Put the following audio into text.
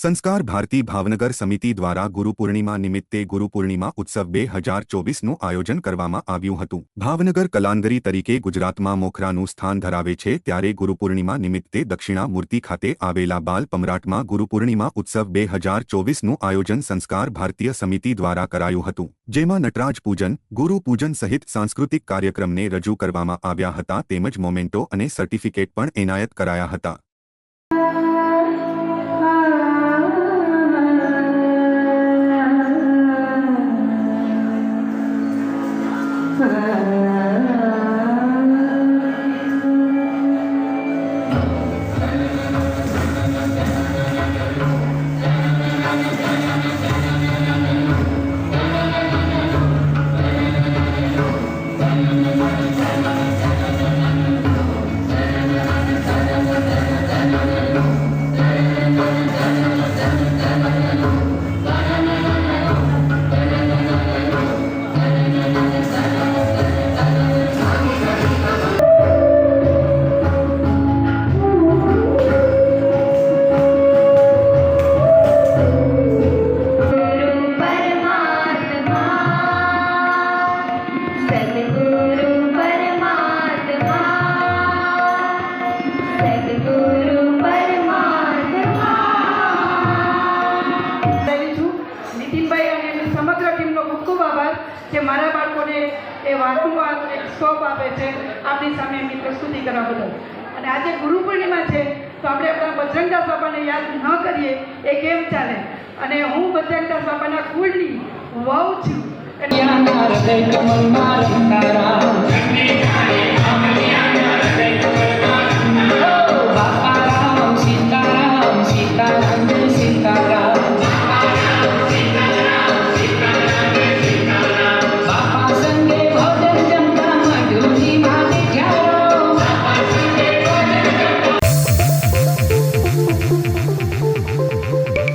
સંસ્કાર ભારતી ભાવનગર સમિતિ દ્વારા ગુરુપૂર્ણિમા નિમિત્તે ગુરુપૂર્ણિમા ઉત્સવ 2024નું આયોજન કરવામાં આવ્યું હતું। ભાવનગર કલાનગરી તરીકે ગુજરાતમાં મોખરાનું સ્થાન ધરાવે છે, ત્યારે ગુરુપૂર્ણિમા નિમિત્તે દક્ષિણામૂર્તિ ખાતે આવેલા બાલ પમરાટમાં ગુરુપૂર્ણિમા ઉત્સવ 2024નું આયોજન સંસ્કાર ભારતીય સમિતિ દ્વારા કરાયું હતું, જેમાં નટરાજ પૂજન, ગુરુ પૂજન સહિત સાંસ્કૃતિક કાર્યક્રમને રજૂ કરવામાં આવ્યા હતા, તેમજ મોમેન્ટો અને સર્ટિફિકેટ પણ એનાયત કરાયા હતા। સમગ્ર ટીમનો ખૂબ ખૂબ આભાર કે મારા બાળકોને એ વાતનું સ્કોપ આપે છે આપણી સામે એમની પ્રસ્તુતિ કરવા બદલ। અને આજે ગુરુ પૂર્ણિમા છે તો આપણે આપણા બજરંગદાસ બાપાને યાદ ન કરીએ એ કેમ ચાલે। અને હું બજરંગદાસ બાપાના કુળની વહુ છું। બાપા રામ સીતારામ સીતારામ સીતારામ